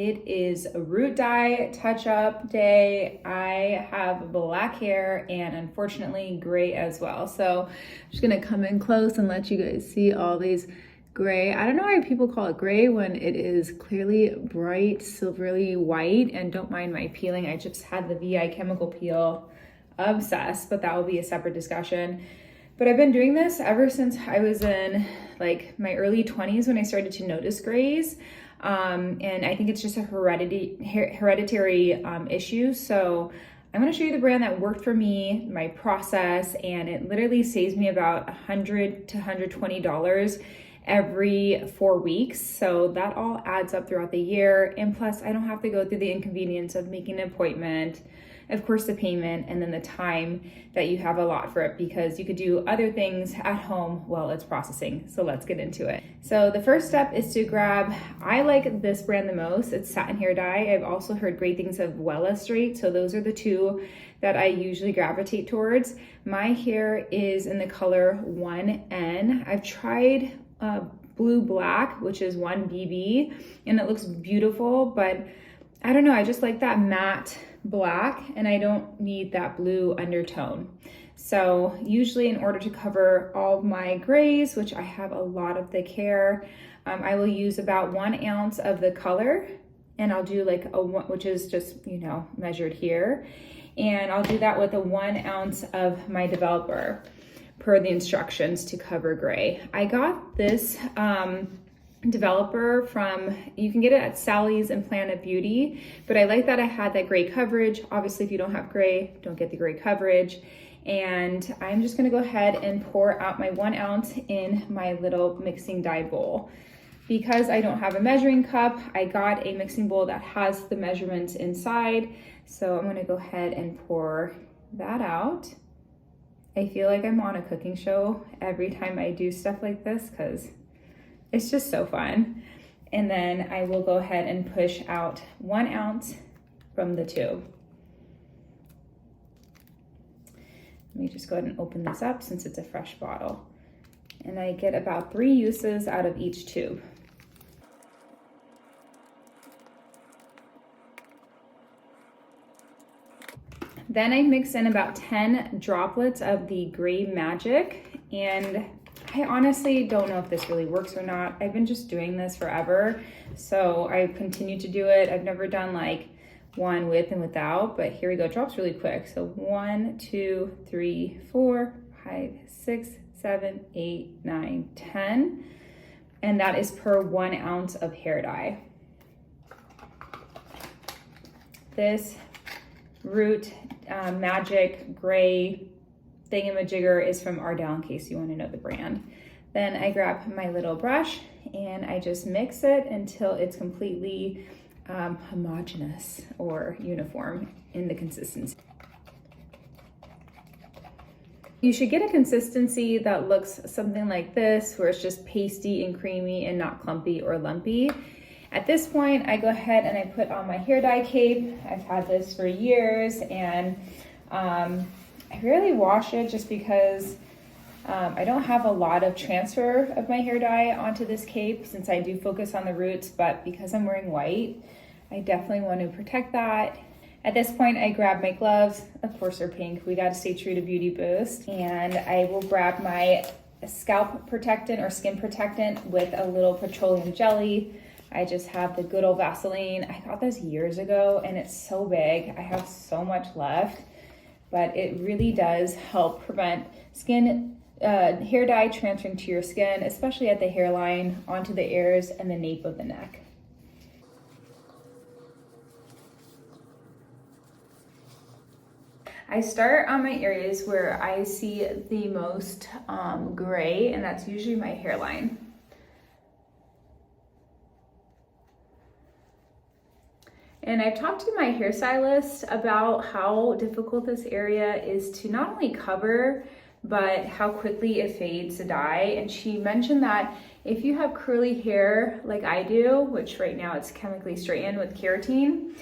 It is a root dye touch-up day. I have black hair and unfortunately gray as well. So I'm just gonna come in close and let you guys see all these gray. I don't know why people call it gray when it is clearly bright, silvery white, and don't mind my peeling. I just had the VI chemical peel. Obsessed, but that will be a separate discussion. But I've been doing this ever since I was in like my early 20s when I started to notice grays. And I think it's just a hereditary issue. So I'm going to show you the brand that worked for me, my process, and it literally saves me about $100 to $120 every 4 weeks. So that all adds up throughout the year. And plus I don't have to go through the inconvenience of making an appointment, of course the payment, and then the time that you have a lot for it, because you could do other things at home while it's processing. So let's get into it. So the first step is to grab, I like this brand the most, it's satin hair dye. I've also heard great things of Wella Straight, so those are the two that I usually gravitate towards. My hair is in the color 1N. I've tried blue black, which is 1BB, and it looks beautiful, but I don't know, I just like that matte black and I don't need that blue undertone. So usually in order to cover all of my grays, which I have a lot of thick hair, I will use about 1 ounce of the color, and I'll do like which is just, you know, measured here. And I'll do that with a 1 ounce of my developer per the instructions to cover gray. I got this developer from, you can get it at Sally's and Planet Beauty, but I like that I had that gray coverage. Obviously if you don't have gray, don't get the gray coverage. And I'm just gonna go ahead and pour out my 1 ounce in my little mixing dye bowl. Because I don't have a measuring cup, I got a mixing bowl that has the measurements inside. So I'm gonna go ahead and pour that out. I feel like I'm on a cooking show every time I do stuff like this because it's just so fun. And then I will go ahead and push out 1 ounce from the tube. Let me just go ahead and open this up since it's a fresh bottle. And I get about 3 uses out of each tube. Then I mix in about 10 droplets of the Gray Magic, and I honestly don't know if this really works or not. I've been just doing this forever, so I continue to do it. I've never done like one with and without, but here we go. It drops really quick. So 1, 2, 3, 4, 5, 6, 7, 8, 9, 10. And that is per 1 ounce of hair dye. This Root Magic Gray thingamajigger is from Ardell, in case you want to know the brand. Then I grab my little brush and I just mix it until it's completely homogeneous or uniform in the consistency. You should get a consistency that looks something like this, where it's just pasty and creamy and not clumpy or lumpy. At this point, I go ahead and I put on my hair dye cape. I've had this for years, and I rarely wash it just because I don't have a lot of transfer of my hair dye onto this cape, since I do focus on the roots, but because I'm wearing white, I definitely want to protect that. At this point, I grab my gloves. Of course, they're pink. We got to stay true to Beauty Boost. And I will grab my scalp protectant or skin protectant with a little petroleum jelly. I just have the good old Vaseline. I got this years ago and it's so big. I have so much left, but it really does help prevent hair dye transferring to your skin, especially at the hairline, onto the ears and the nape of the neck. I start on my areas where I see the most gray, and that's usually my hairline. And I've talked to my hairstylist about how difficult this area is to not only cover, but how quickly it fades to dye. And she mentioned that if you have curly hair like I do, which right now it's chemically straightened with keratin,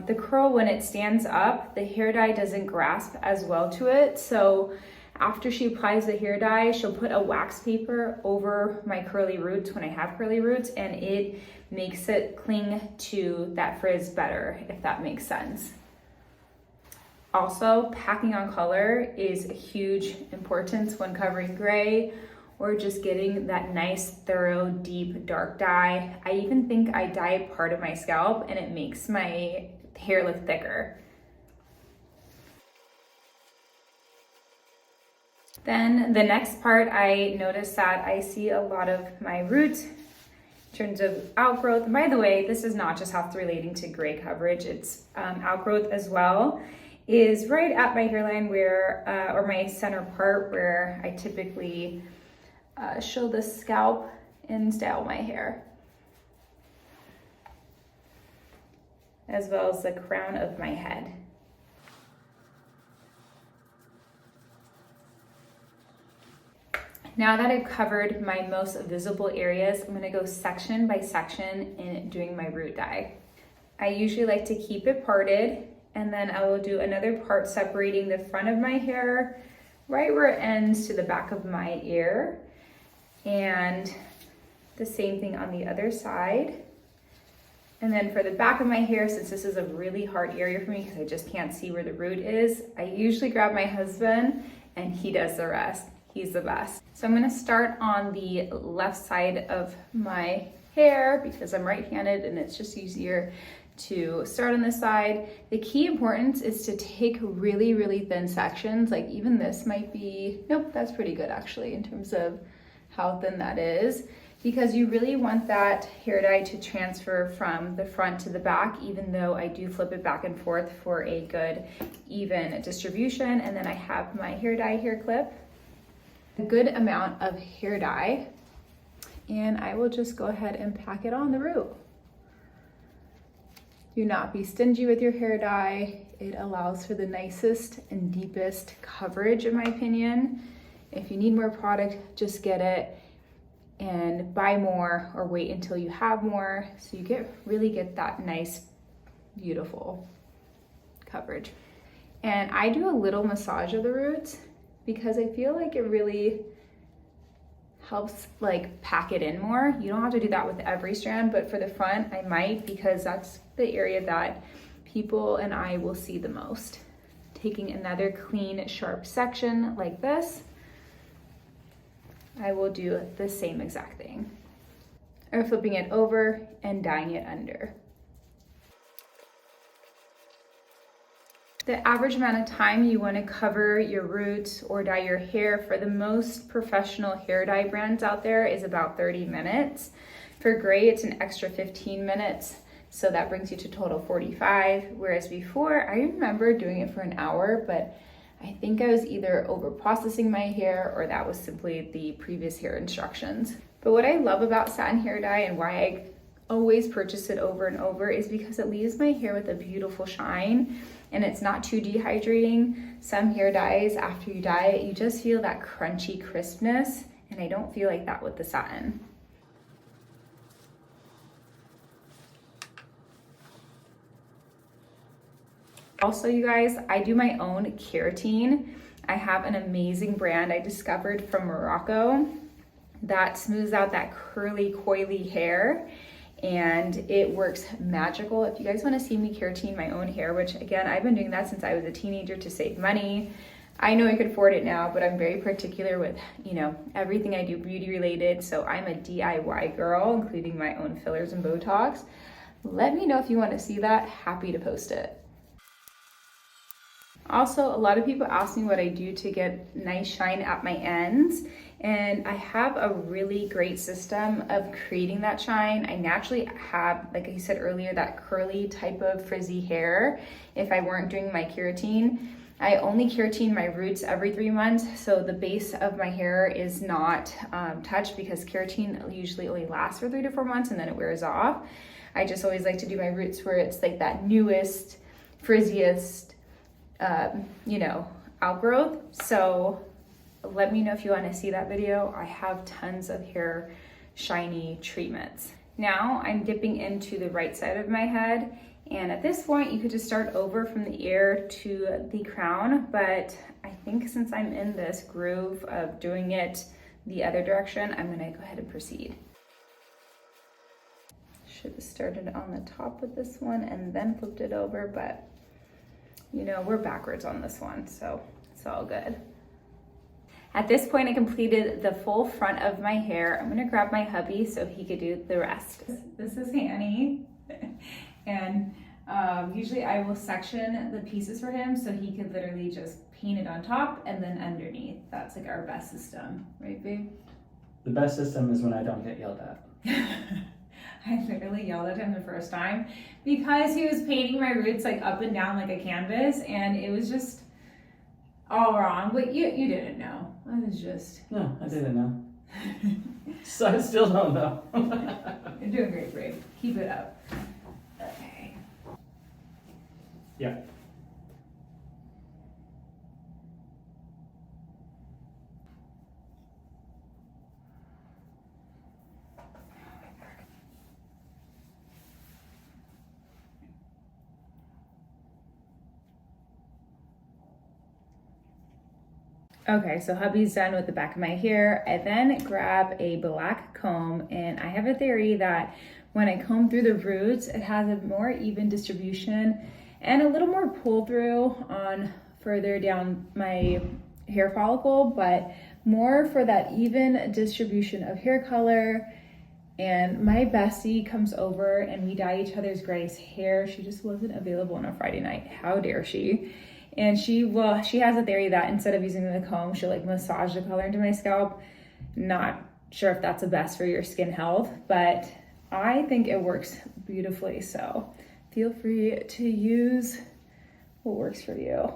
the curl, when it stands up, the hair dye doesn't grasp as well to it. So After she applies the hair dye, she'll put a wax paper over my curly roots when I have curly roots, and it makes it cling to that frizz better, if that makes sense. Also, packing on color is a huge importance when covering gray or just getting that nice, thorough, deep, dark dye. I even think I dye part of my scalp and it makes my hair look thicker. Then the next part, I noticed that I see a lot of my roots in terms of outgrowth. And by the way, this is not just health relating to gray coverage, it's outgrowth as well, is right at my hairline where, or my center part where I typically show the scalp and style my hair, as well as the crown of my head. Now that I've covered my most visible areas, I'm gonna go section by section in doing my root dye. I usually like to keep it parted, and then I will do another part separating the front of my hair right where it ends to the back of my ear. And the same thing on the other side. And then for the back of my hair, since this is a really hard area for me because I just can't see where the root is, I usually grab my husband and he does the rest. He's the best. So I'm gonna start on the left side of my hair because I'm right-handed and it's just easier to start on this side. The key importance is to take really, really thin sections. Like even this might be, nope, that's pretty good actually in terms of how thin that is, because you really want that hair dye to transfer from the front to the back, even though I do flip it back and forth for a good even distribution. And then I have my hair dye hair clip, a good amount of hair dye, and I will just go ahead and pack it on the root. Do not be stingy with your hair dye. It allows for the nicest and deepest coverage, in my opinion. If you need more product, just get it and buy more or wait until you have more so you really get that nice, beautiful coverage. And I do a little massage of the roots because I feel like it really helps like pack it in more. You don't have to do that with every strand, but for the front I might, because that's the area that people and I will see the most. Taking another clean, sharp section like this, I will do the same exact thing. Or flipping it over and dyeing it under. The average amount of time you want to cover your roots or dye your hair for the most professional hair dye brands out there is about 30 minutes. For gray, it's an extra 15 minutes. So that brings you to total 45. Whereas before, I remember doing it for an hour, but I think I was either over processing my hair or that was simply the previous hair instructions. But what I love about satin hair dye and why I always purchase it over and over is because it leaves my hair with a beautiful shine and it's not too dehydrating. Some hair dyes, after you dye it, you just feel that crunchy crispness, and I don't feel like that with the satin. Also, you guys, I do my own keratin. I have an amazing brand I discovered from Morocco that smooths out that curly, coily hair, and it works magical. If you guys want to see me keratin my own hair, which again, I've been doing that since I was a teenager to save money. I know I could afford it now, but I'm very particular with, everything I do beauty related. So I'm a DIY girl, including my own fillers and Botox. Let me know if you want to see that. Happy to post it. Also, a lot of people ask me what I do to get nice shine at my ends, and I have a really great system of creating that shine. I naturally have, like I said earlier, that curly type of frizzy hair if I weren't doing my keratin. I only keratin my roots every 3 months, so the base of my hair is not touched because keratin usually only lasts for 3 to 4 months and then it wears off. I just always like to do my roots where it's like that newest, frizziest, outgrowth. So let me know if you want to see that video. I have tons of hair shiny treatments. Now I'm dipping into the right side of my head And at this point, you could just start over from the ear to the crown, but I think since I'm in this groove of doing it the other direction, I'm gonna go ahead and proceed. Should have started on the top with this one and then flipped it over, but you know, we're backwards on this one, so it's all good. At this point, I completed the full front of my hair. I'm gonna grab my hubby so he could do the rest. This is Annie, and usually I will section the pieces for him so he could literally just paint it on top and then underneath. That's like our best system, right, babe? The best system is when I don't get yelled at. I literally yelled at him the first time because he was painting my roots like up and down like a canvas, and it was just all wrong. But you didn't know. I was just... No, I didn't know. So I still don't know. You're doing great, Brave. Keep it up. Okay. Yeah. Okay, so hubby's done with the back of my hair. I then grab a black comb, and I have a theory that when I comb through the roots, it has a more even distribution and a little more pull through on further down my hair follicle, but more for that even distribution of hair color. And my bestie comes over and we dye each other's Grace hair. She just wasn't available on a Friday night. How dare she? And she has a theory that instead of using the comb, she'll like massage the color into my scalp. Not sure if that's the best for your skin health, but I think it works beautifully. So feel free to use what works for you.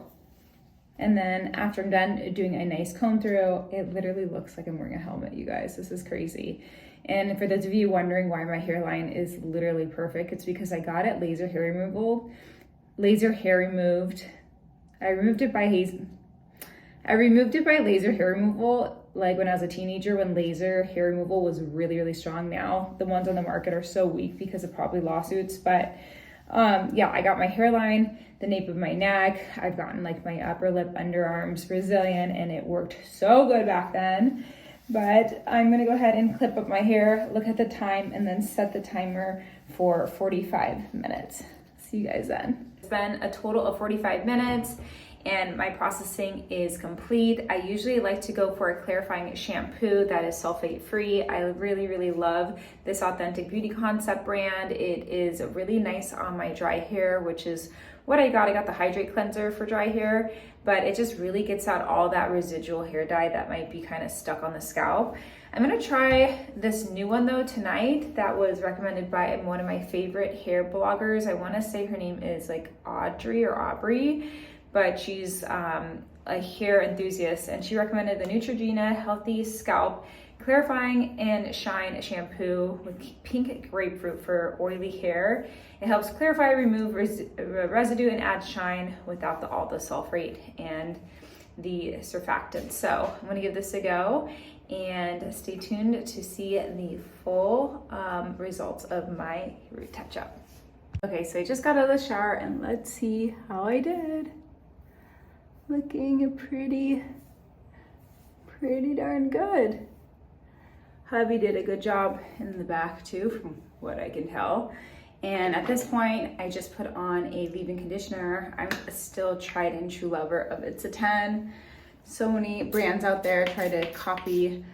And then after I'm done doing a nice comb through, it literally looks like I'm wearing a helmet, you guys. This is crazy. And for those of you wondering why my hairline is literally perfect, it's because I got it laser hair removed. I removed it by laser hair removal, like when I was a teenager, when laser hair removal was really, really strong. Now the ones on the market are so weak because of probably lawsuits. But yeah, I got my hairline, the nape of my neck. I've gotten like my upper lip, underarms Brazilian, and it worked so good back then. But I'm gonna go ahead and clip up my hair, look at the time, and then set the timer for 45 minutes. See you guys then. It's been a total of 45 minutes and my processing is complete. I usually like to go for a clarifying shampoo that is sulfate free. I really, really love this Authentic Beauty Concept brand. It is really nice on my dry hair, which is what I got. I got the Hydrate Cleanser for dry hair, but it just really gets out all that residual hair dye that might be kind of stuck on the scalp. I'm gonna try this new one though tonight that was recommended by one of my favorite hair bloggers. I wanna say her name is like Audrey or Aubrey, but she's a hair enthusiast, and she recommended the Neutrogena Healthy Scalp Clarifying and Shine Shampoo with pink grapefruit for oily hair. It helps clarify, remove residue, and add shine without all the sulfate and the surfactant. So I'm gonna give this a go, and stay tuned to see the full results of my root touch-up. Okay, so I just got out of the shower, and let's see how I did. Looking pretty darn good. Hubby did a good job in the back too, from what I can tell. And at this point, I just put on a leave-in conditioner. I'm still tried and true lover of It's a 10. So many brands out there try to copy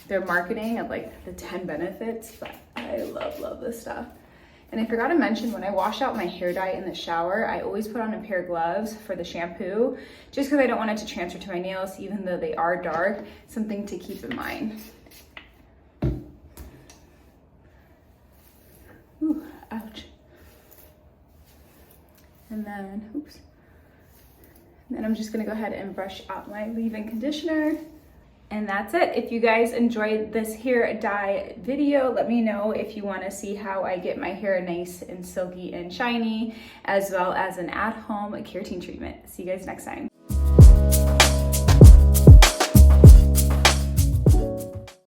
their marketing of like the 10 benefits, but I love this stuff. And I forgot to mention, when I wash out my hair dye in the shower, I always put on a pair of gloves for the shampoo, just because I don't want it to transfer to my nails, even though they are dark. Something to keep in mind. Ooh, ouch. And then, oops. And then I'm just gonna go ahead and brush out my leave-in conditioner. And that's it. If you guys enjoyed this hair dye video, let me know if you want to see how I get my hair nice and silky and shiny, as well as an at-home keratin treatment. See you guys next time.